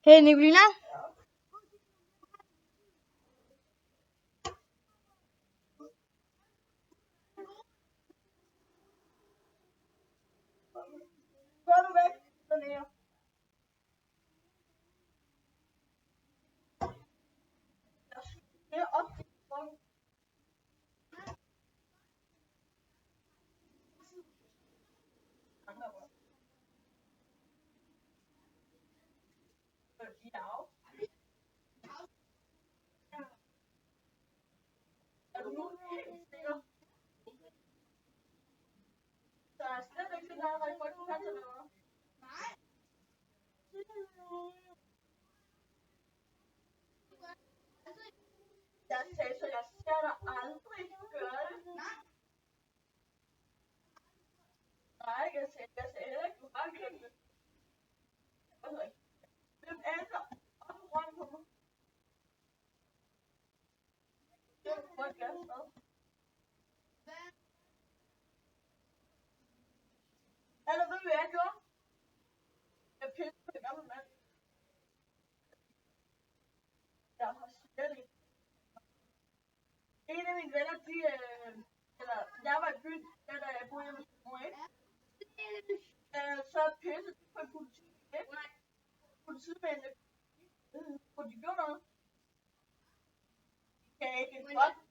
Hey Nicolina? Går du væk? Dernede. Det er op til folk. Er du nu helt sikker? Der er slet ikke det der, der er folk, der eller hvad? Jeg sagde, så jeg skal da aldrig gøre det. Nej, jeg sagde heller ikke, du har købt det. Hvem er der op rundt på mig? Det er du godt glas med. Eller ved du, hvad jeg gjorde? Jeg pissede på en gammel mand. Jeg har slet ikke. En af mine venner, eller jeg var i byen, da jeg boede hjemme hos min mor, ikke? Så pissede de på en politimand, ikke? Nej. Politimændene, hvor de gjorde noget. Kan jeg ikke godt